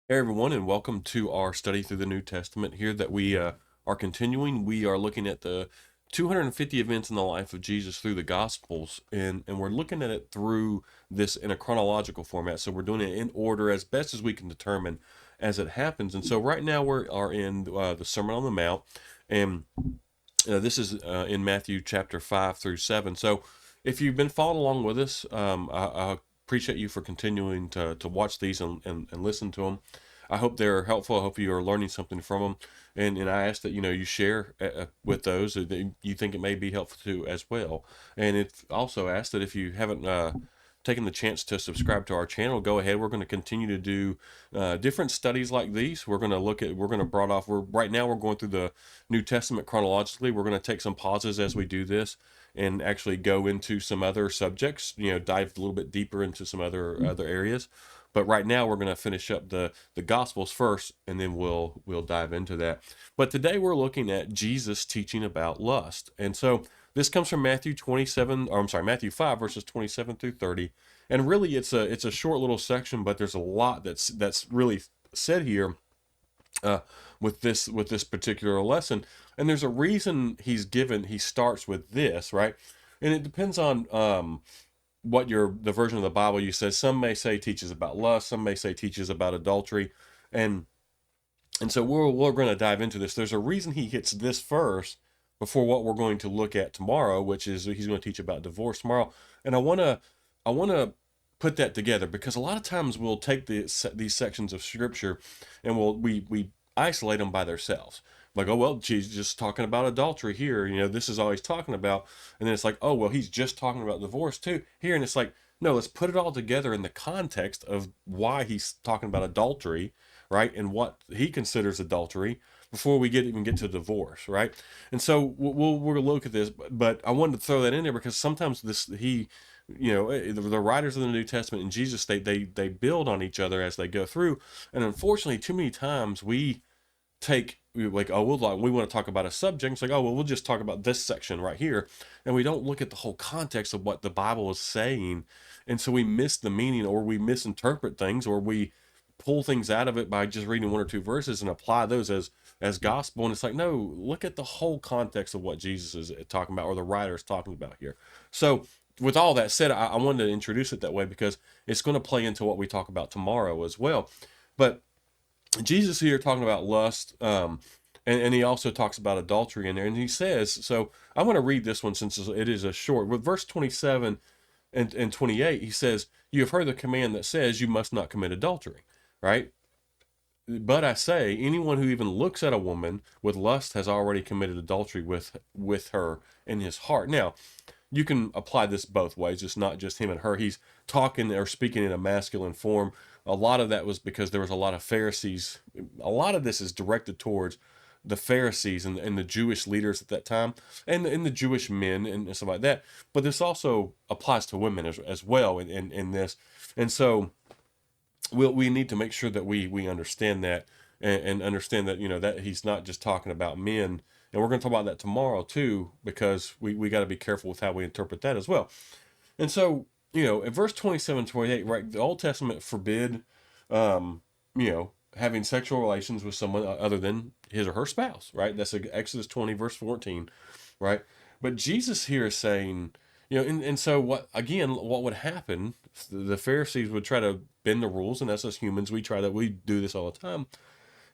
Hey everyone, and welcome to our study through the New Testament here that we are continuing. We are looking at the 250 events in the life of Jesus through the Gospels, and we're looking at it through this in a chronological format. So we're doing it in order as best as we can determine as it happens. And so right now we are in the Sermon on the Mount, and this is in Matthew chapter 5 through 7. So if you've been following along with us, I appreciate you for continuing to watch these and listen to them. I hope they're helpful. I hope you are learning something from them. And I ask that you share with those that you think it may be helpful to as well. And it also ask that if you haven't taken the chance to subscribe to our channel, go ahead. We're going to continue to do different studies like these. We're going to broad off. Right now we're going through the New Testament chronologically. We're going to take some pauses as we do this and actually go into some other subjects, dive a little bit deeper into some other areas. But right now we're going to finish up the Gospels first, and then we'll dive into that. But today we're looking at Jesus teaching about lust. And so this comes from Matthew 5 verses 27 through 30. And really it's a short little section, but there's a lot that's really said here uh, with this particular lesson. And there's a reason he starts with this, right? And it depends on what the version of the Bible you said. Some may say teaches about lust, some may say teaches about adultery, and so we're going to dive into this. There's a reason he hits this first before what we're going to look at tomorrow, which is he's going to teach about divorce tomorrow. And I want to put that together because a lot of times we'll take these sections of scripture and we isolate them by themselves. Like, oh well, she's just talking about adultery here. This is all he's talking about. And then it's like, oh well, he's just talking about divorce too here. And it's like, no, let's put it all together in the context of why he's talking about adultery, right? And what he considers adultery before we even get to divorce, right? And so we'll look at this, but I wanted to throw that in there because sometimes the writers of the New Testament and Jesus they build on each other as they go through, and unfortunately, too many times we like, oh we want to talk about a subject. It's like, oh well, we'll just talk about this section right here, and we don't look at the whole context of what the Bible is saying, and so we miss the meaning, or we misinterpret things, or we pull things out of it by just reading one or two verses and apply those as gospel. And it's like, no, look at the whole context of what Jesus is talking about, or the writer is talking about here. So with all that said, I wanted to introduce it that way because it's going to play into what we talk about tomorrow as well. But Jesus here talking about lust, and he also talks about adultery in there. And he says, so I want to read this one since it is a short. With verse 27 and 28, he says, you have heard the command that says you must not commit adultery, right? But I say, anyone who even looks at a woman with lust has already committed adultery with her in his heart. Now, you can apply this both ways. It's not just him and her. He's talking or speaking in a masculine form. A lot of that was because there was a lot of Pharisees. A lot of this is directed towards the Pharisees and the Jewish leaders at that time, and the Jewish men and stuff like that. But this also applies to women as well in this. And so we need to make sure that we understand that, and understand that that he's not just talking about men. And we're going to talk about that tomorrow too, because we got to be careful with how we interpret that as well. And so in verse 27, 28, right, the Old Testament forbid having sexual relations with someone other than his or her spouse, right? That's Exodus 20 verse 14, right? But Jesus here is saying, and so what would happen, the Pharisees would try to bend the rules, and as us humans, we do this all the time.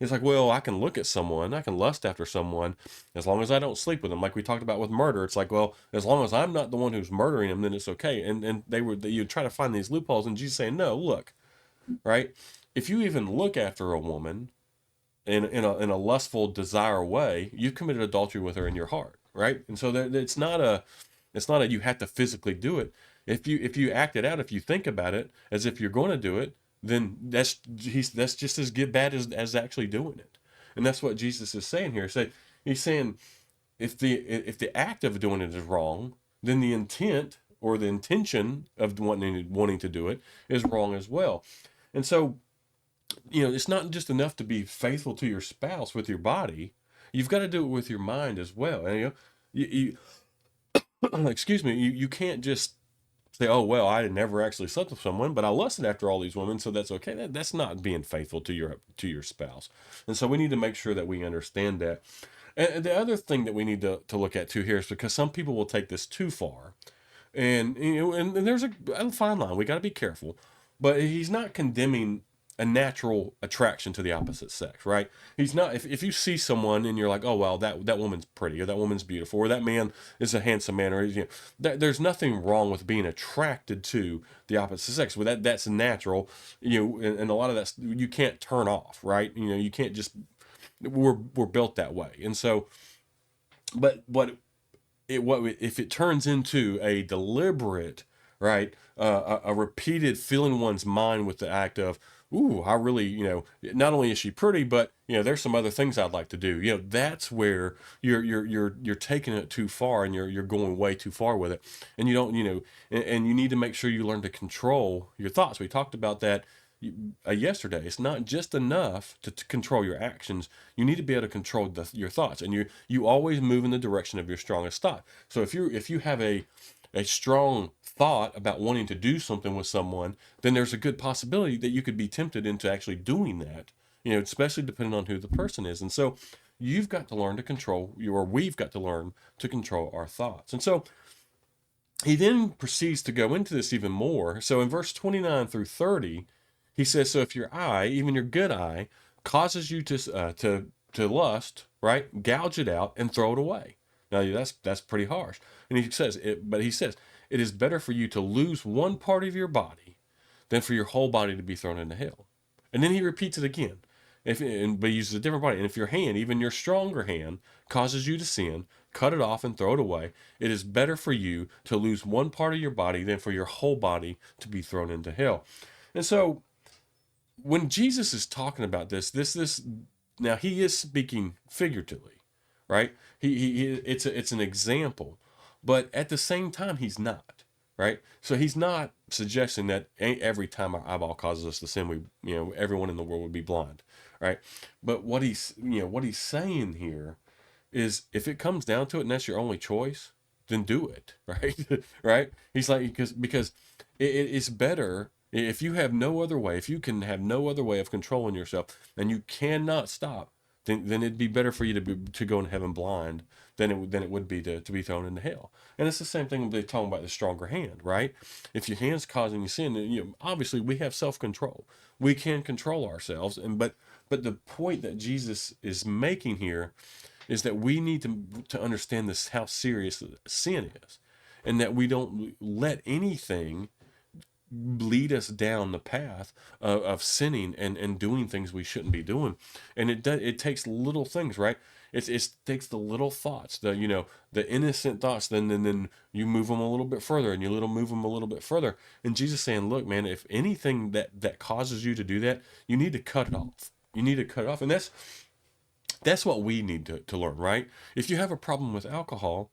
It's like, well, I can look at someone, I can lust after someone, as long as I don't sleep with them. Like we talked about with murder, it's like, well, as long as I'm not the one who's murdering them, then it's okay. And you try to find these loopholes, and Jesus saying, no, look, right? If you even look after a woman in a lustful desire way, you've committed adultery with her in your heart, right? And so it's not a you have to physically do it. If you act it out, if you think about it as if you're going to do it, then that's just as bad as actually doing it. And that's what Jesus is saying here. He's saying if the act of doing it is wrong, then the intent or the intention of wanting to do it is wrong as well. And so it's not just enough to be faithful to your spouse with your body. You've got to do it with your mind as well. And you excuse me, you can't just say, oh, well, I had never actually slept with someone, but I lusted after all these women, so that's okay. That's not being faithful to your spouse. And so we need to make sure that we understand that. And the other thing that we need to look at too here is because some people will take this too far. And and there's a fine line. We got to be careful. But he's not condemning a natural attraction to the opposite sex, right? He's not. If you see someone and you're like, oh well, that woman's pretty, or that woman's beautiful, or that man is a handsome man, or there's nothing wrong with being attracted to the opposite sex. Well, that's natural, and a lot of that you can't turn off, right? You can't just. We're built that way, and so, but what if it turns into a deliberate, right, a repeated filling one's mind with the act of, ooh, I really, not only is she pretty, but there's some other things I'd like to do. That's where you're taking it too far, and you're going way too far with it, and you don't, and you need to make sure you learn to control your thoughts. We talked about that yesterday. It's not just enough to control your actions. You need to be able to control your thoughts, and you always move in the direction of your strongest thought. So if you have a strong thought about wanting to do something with someone, then there's a good possibility that you could be tempted into actually doing that. Especially depending on who the person is. And so you've got to learn to control or we've got to learn to control our thoughts. And so he then proceeds to go into this even more. So in verse 29 through 30, he says, so if your eye, even your good eye, causes you to lust, right? Gouge it out and throw it away. Now that's pretty harsh. And he says, it is better for you to lose one part of your body than for your whole body to be thrown into hell. And then he repeats it again. But he uses a different body. And if your hand, even your stronger hand, causes you to sin, cut it off and throw it away. It is better for you to lose one part of your body than for your whole body to be thrown into hell. And so when Jesus is talking about this now he is speaking figuratively, right? It's an example, but at the same time he's not, right? So he's not suggesting that every time our eyeball causes us to sin, everyone in the world would be blind, right? But what he's saying here is if it comes down to it and that's your only choice, then do it, right? Right? He's like, because it's better if you have no other way, if you can have no other way of controlling yourself and you cannot stop, then it'd be better for you to go in heaven blind than it would be to be thrown into hell. And it's the same thing they're talking about the stronger hand, right? If your hand's causing you sin, obviously we have self-control. We can control ourselves, but the point that Jesus is making here is that we need to understand this, how serious sin is, and that we don't let anything lead us down the path of sinning and doing things we shouldn't be doing. And it takes little things, right? It takes the little thoughts, the innocent thoughts, then you move them a little bit further, and move them a little bit further. And Jesus saying, look, man, if anything that causes you to do that, you need to cut it off. You need to cut it off. And that's what we need to learn, right? If you have a problem with alcohol,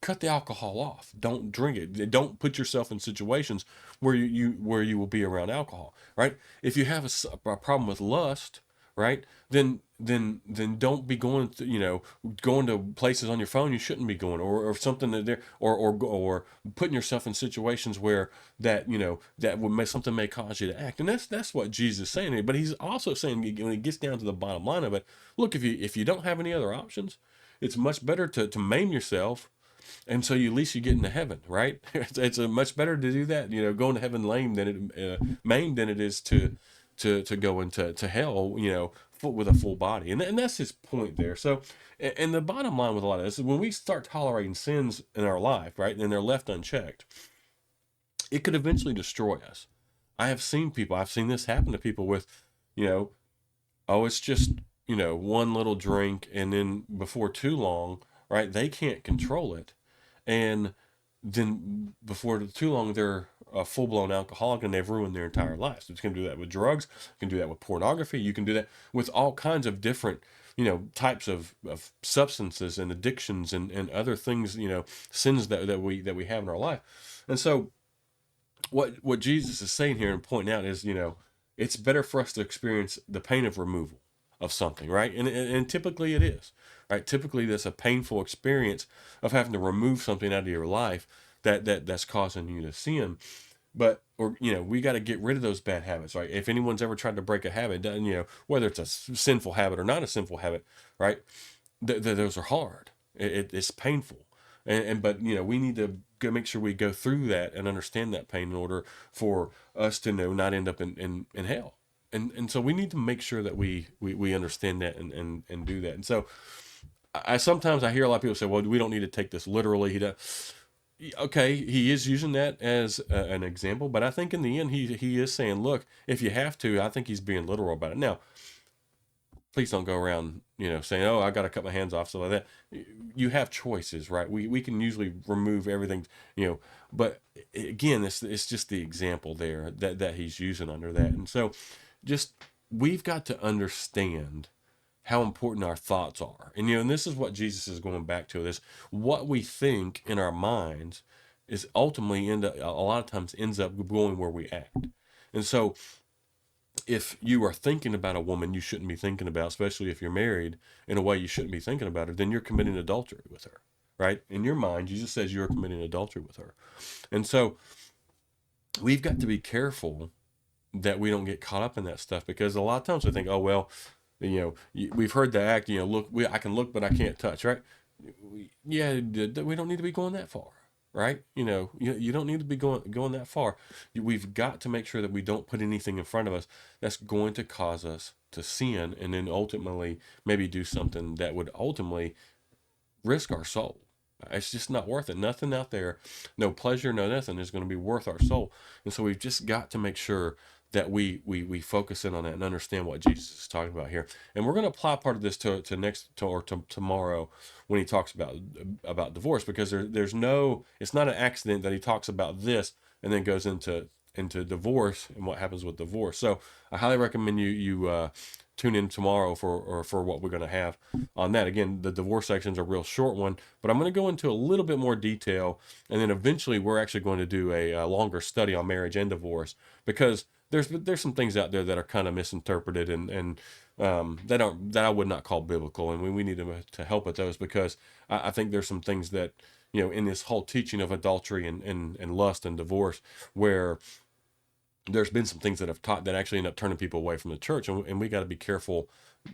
cut the alcohol off. Don't drink it. Don't put yourself in situations where you will be around alcohol, right? If you have a problem with lust, right, then don't be going to places on your phone you shouldn't be going, or something that there, or putting yourself in situations where that something may cause you to act. And that's what Jesus is saying here. But he's also saying, when it gets down to the bottom line of it, look, if you don't have any other options, it's much better to maim yourself. And so at least you get into heaven, right? It's much better to do that, going to heaven lame maimed than it is to go into hell, with a full body. And that's his point there. So, and the bottom line with a lot of this is when we start tolerating sins in our life, right, and they're left unchecked, it could eventually destroy us. I've seen this happen to people with, oh, it's just, one little drink, and then before too long, right, they can't control it. And then before too long, they're a full-blown alcoholic and they've ruined their entire lives. So you can do that with drugs. You can do that with pornography. You can do that with all kinds of different, types of substances and addictions and other things, sins that we have in our life. And so what Jesus is saying here and pointing out is, it's better for us to experience the pain of removal of something, right? And typically it is, right? Typically that's a painful experience of having to remove something out of your life that's causing you to sin. But, or, we got to get rid of those bad habits, right? If anyone's ever tried to break a habit, whether it's a sinful habit or not a sinful habit, right? Those are hard. It's painful. But we need to go make sure we go through that and understand that pain in order for us to not end up in hell. And so we need to make sure that we understand that and do that. And so I sometimes I hear a lot of people say, well, we don't need to take this literally. Okay, he is using that as an example, but I think in the end he is saying, look, if you have to, I think he's being literal about it. Now, please don't go around, saying, oh, I got to cut my hands off, stuff like that. You have choices, right? We can usually remove everything, but again, it's just the example there that he's using under that. And so just, we've got to understand how important our thoughts are. And this is what Jesus is going back to, this, what we think in our minds is ultimately a lot of times ends up going where we act. And so if you are thinking about a woman you shouldn't be thinking about, especially if you're married, in a way you shouldn't be thinking about her, then you're committing adultery with her, right? In your mind, Jesus says you're committing adultery with her. And so we've got to be careful that we don't get caught up in that stuff, because a lot of times we think, oh, well, we've heard the act, look, I can look, but I can't touch, right? Yeah, we don't need to be going that far, right? You don't need to be going that far. We've got to make sure that we don't put anything in front of us that's going to cause us to sin, and then ultimately maybe do something that would ultimately risk our soul. It's just not worth it. Nothing out there, no pleasure, no nothing is going to be worth our soul. And so we've just got to make sure that we focus in on that and understand what Jesus is talking about here. And we're going to apply part of this to tomorrow when he talks about divorce, because there's no, it's not an accident that he talks about this and then goes into divorce and what happens with divorce. So I highly recommend you tune in tomorrow for what we're going to have on that. Again, the divorce section is a real short one, but I'm going to go into a little bit more detail, and then eventually we're actually going to do a longer study on marriage and divorce, because there's some things out there that are kind of misinterpreted and that I would not call biblical, and we need to help with those, because I think there's some things that in this whole teaching of adultery and lust and divorce, where there's been some things that have taught that actually end up turning people away from the church, and we got to be careful,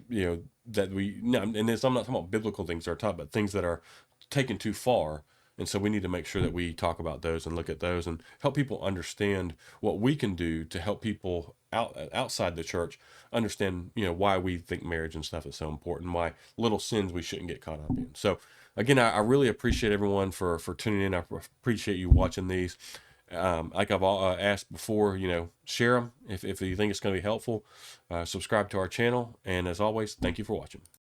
that we no, and this, I'm not talking about biblical things that are taught, but things that are taken too far. And so we need to make sure that we talk about those and look at those and help people understand what we can do to help people outside the church understand, why we think marriage and stuff is so important, why little sins we shouldn't get caught up in. So again, I really appreciate everyone for tuning in. I appreciate you watching these. Like I've asked before, share them if you think it's going to be helpful. Subscribe to our channel. And as always, thank you for watching.